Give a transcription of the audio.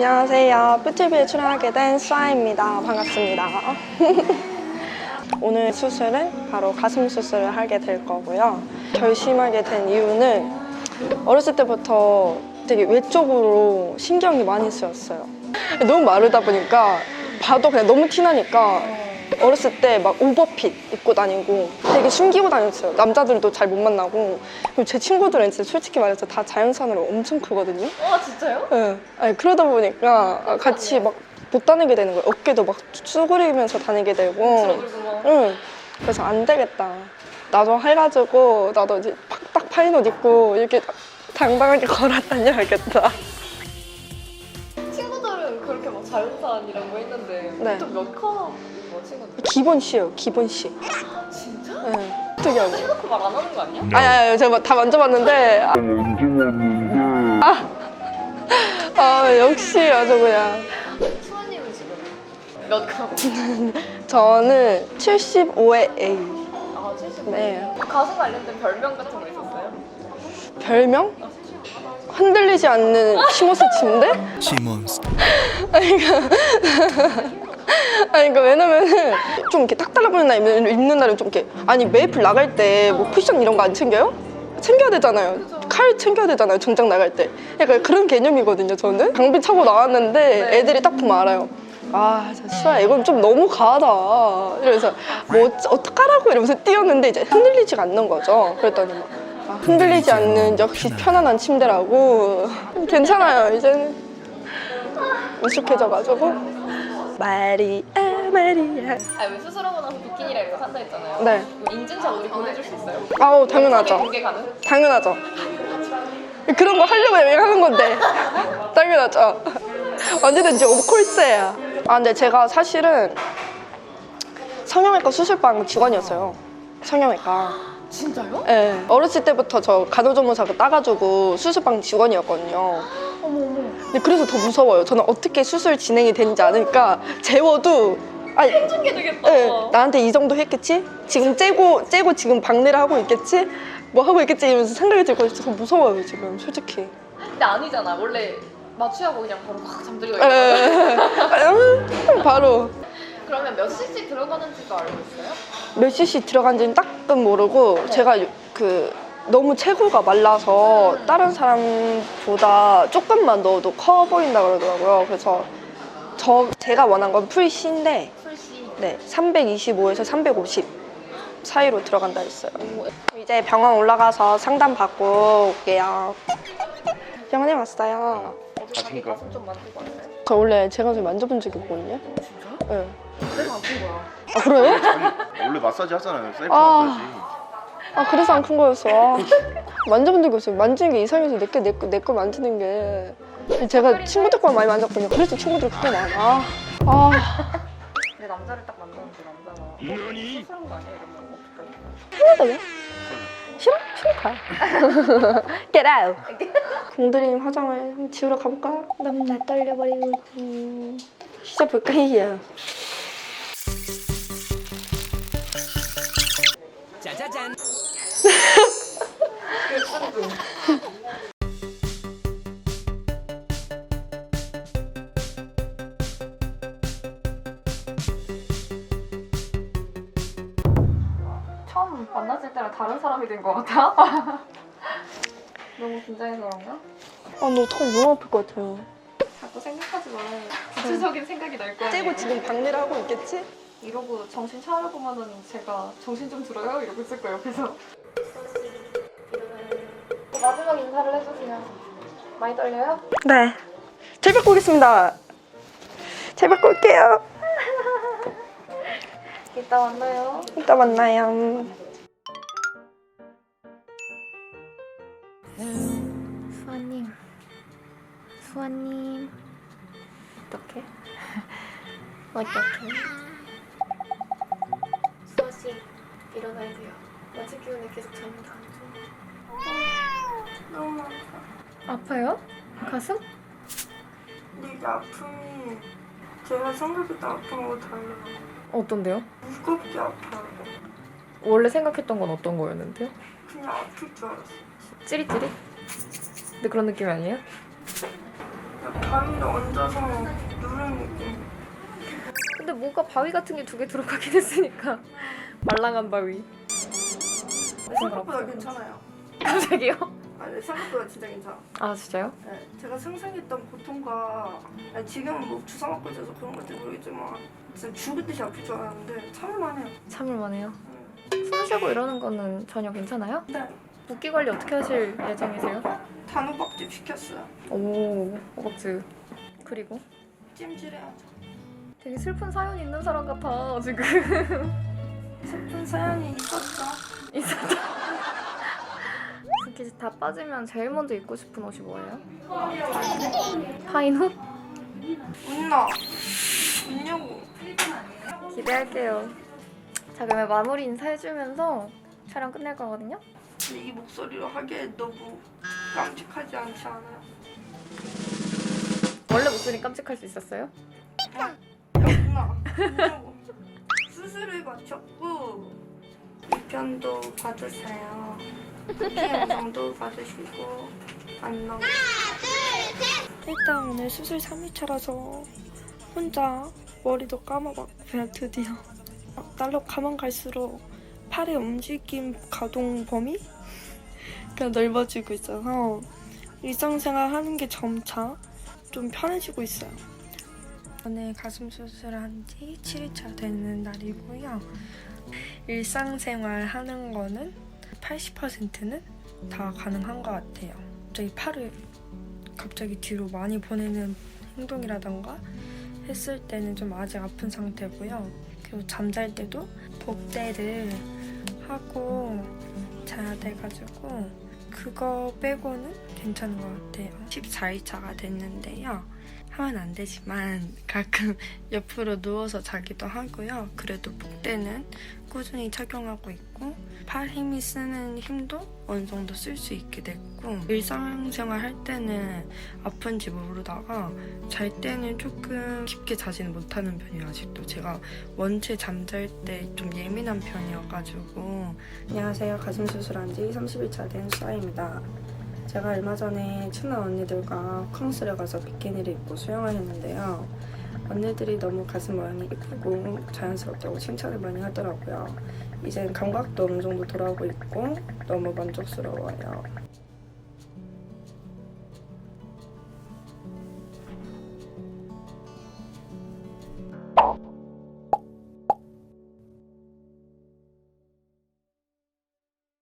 안녕하세요. 뿌티비에 출연하게 된 수아입니다. 반갑습니다. 오늘 수술은 바로 가슴 수술을 하게 될 거고요. 결심하게 된 이유는 어렸을 때부터 되게 외적으로 신경이 많이 쓰였어요. 너무 마르다 보니까 봐도 그냥 너무 티나니까 어렸을 때 막 오버핏 입고 다니고 되게 숨기고 다녔어요. 남자들도 잘 못 만나고. 그리고 제 친구들은 진짜 솔직히 말해서 다 자연산으로 엄청 크거든요. 진짜요? 네. 아니, 그러다 보니까 같이 막 못 다니게 되는 거예요. 어깨도 막 쭈그리면서 다니게 되고. 응. 그래서 안 되겠다. 나도 해가지고 나도 이제 딱 파인 옷 입고 이렇게 당당하게 걸어 다녀야겠다. 친구들은 그렇게 막 자연산이라고 했는데 네. 또 몇 컷? 뭐 친구들? 기본 C예요, 기본 C. 진짜? 네. 특이하고. 해놓고 말 안 하는 거 아니야? 아니, 제가 다 만져봤는데. 역시 아주 그냥. 수아님은 지금 몇 컷? 저는 75에 A. 아, 75. 네. 가슴 관련된 별명 같은 거 있었어요? 별명? 흔들리지 않는 시모스 침대? 시몬스. 그러니까 왜냐면은 좀 이렇게 딱 달라붙는 날 입는 날은 좀 이렇게 아니 메이플 나갈 때 뭐 쿠션 이런 거 안 챙겨요? 챙겨야 되잖아요. 칼 챙겨야 되잖아요. 정장 나갈 때. 약간 그런 개념이거든요. 저는 장비 차고 나왔는데 애들이 딱 보면 알아요. 아, 수아 이건 좀 너무 과하다. 이러면서 뭐 어떡하라고 이러면서 뛰었는데 이제 흔들리지가 않는 거죠. 그랬더니 막 흔들리지 않는 역시 편안한 침대라고. 괜찮아요. 이제는 익숙해져가지고. 마리아. 왜 수술하고 나서 비키니랑 이런 거 산다 했잖아요. 네. 인증샷 우리 보내줄 수 있어요? 아우 당연하죠. 공개 가능? 당연하죠. 그런 거 하려고 여행 하는 건데 당연하죠. 언제든지 오브콜스예요. 근데 제가 사실은 성형외과 수술방 직원이었어요. 성형외과. 진짜요? 네. 어렸을 때부터 저 간호조무사가 따가지고 수술방 직원이었거든요. 어머. 근데 그래서 더 무서워요. 저는 어떻게 수술 진행이 되는지 아니까 재워도 해준게 되겠다. 네, 나한테 이 정도 했겠지? 지금 째고 지금 박내를 하고 있겠지? 뭐 하고 있겠지? 이러면서 생각이 들고 진짜 무서워요 지금 솔직히. 근데 아니잖아. 원래 마취하고 그냥 바로 확 잠들고 바로 그러면 몇 cc 들어가는지도 알고 있어요? 몇 cc 들어간지는 딱은 모르고 네. 제가 너무 체구가 말라서 다른 사람보다 조금만 넣어도 커 보인다 그러더라고요. 그래서 제가 원한 건 풀C인데 풀C. 네, 325에서 350 사이로 들어간다 했어요. 이제 병원 올라가서 상담 받고 올게요. 병원에 왔어요. 자기 가슴 좀 만지고 왔어요? 저 원래 제 가슴 만져본 적이 없거든요. 진짜? 네. 그래서 아픈 거야. 아 그래요? 원래 마사지 하잖아요. 셀프 아. 마사지. 그래서 안 큰 거였어. 만져본 적이 없어요. 만지는 게 이상해서 내 걸 만지는 게. 제가 친구들 거 많이 만졌거든요. 그래서 친구들이 그렇게 많아. 근데 남자를 딱 만났는데 남자가 수술한 거 아니야? 이러면 어떡해? 하나도요? 싫어 가. Get out. 공들인 화장을 한번 지우러 가볼까? 너무 나 떨려버리고. 시작볼까요? 짜자잔. 처음 만났을 때랑 다른 사람이 된 거 같아? 너무 긴장해서 그런가? 너 어떡하면 너무 아플 것 같아요. 자꾸 생각하지 말아요. 구체적인 생각이 날 거야. 째고 지금 박내를 하고 있겠지? 이러고 정신 차려보면은 제가 정신 좀 들어요? 이러고 있을 거예요, 옆에서. 마지막 인사를 해주세요. 많이 떨려요? 네. 잘 받고 오겠습니다. 잘 받고 올게요. 이따 만나요. 이따 만나요. 수아님. 어떡해? 수아씨, 일어나야 돼요. 마취 기운에 계속 잠이 안 줘. 너무 아파. 아파요? 가슴? 이게 아픔이 제가 생각했던 아픔하고 달라요. 어떤데요? 무겁게 아파요. 원래 생각했던 건 어떤 거였는데요? 그냥 아플 줄 알았어요. 찌릿찌릿? 근데 그런 느낌이 아니에요? 약간 바위에 얹어서 누르는 느낌. 근데 뭐가 바위 같은 게 두 개 들어가긴 했으니까 말랑한 바위. 생각보다 괜찮아요. 갑자기요? 아니 생각보다 진짜 괜찮아. 아 진짜요? 네, 제가 상상했던 고통과 아니, 지금은 뭐 주사 맞고 있어서 그런 건지 모르겠지만 진짜 죽을 듯이 아플 줄 알았는데 참을만해요. 참을만해요. 숨 쉬고 이러는 거는 전혀 괜찮아요? 네, 붓기 관리 어떻게 하실 예정이세요? 단호박즙 시켰어요. 오, 호박즙. 그리고 찜질해야죠. 되게 슬픈 사연 있는 사람 같아 지금. 슬픈 사연이 있었죠. 있었다. 붓기 다 빠지면 제일 먼저 입고 싶은 옷이 뭐예요? 파인옷? 웃나? 웃냐고. 기대할게요. 자 그러면 마무리 인사해주면서 촬영 끝낼 거거든요. 근데 이 목소리로 하기에 너무 깜찍하지 않지 않아요? 원래 목소리 깜찍할 수 있었어요? 야 웃나? 웃냐고. 수술을 마쳤고 2편도 받으세요. 후기 영상도 받으시고 안녕. 일단 오늘 수술 3일차라서 혼자 머리도 감아봤고 그냥 드디어 날로 가면 갈수록 팔의 움직임 가동 범위 그냥 넓어지고 있어서 일상생활 하는 게 점차 좀 편해지고 있어요. 오늘 가슴 수술한 지 7일차 되는 날이고요. 일상생활 하는 거는 80%는 다 가능한 것 같아요. 갑자기 팔을 갑자기 뒤로 많이 보내는 행동이라던가 했을 때는 좀 아직 아픈 상태고요. 그리고 잠잘 때도 복대를 하고 자야 돼가지고 그거 빼고는 괜찮은 것 같아요. 14일차가 됐는데요. 하면 안 되지만 가끔 옆으로 누워서 자기도 하고요. 그래도 복대는 꾸준히 착용하고 있고 팔 힘이 쓰는 힘도 어느 정도 쓸 수 있게 됐고 일상생활 할 때는 아픈지 모르다가 잘 때는 조금 깊게 자지는 못하는 편이에요. 아직도 제가 원체 잠잘 때 좀 예민한 편이어가지고. 안녕하세요. 가슴 수술한 지 30일차 된 수아입니다. 제가 얼마 전에 친한 언니들과 캉스를 가서 비키니를 입고 수영을 했는데요. 언니들이 너무 가슴 모양이 이쁘고 자연스럽다고 칭찬을 많이 하더라고요. 이젠 감각도 어느 정도 돌아오고 있고 너무 만족스러워요.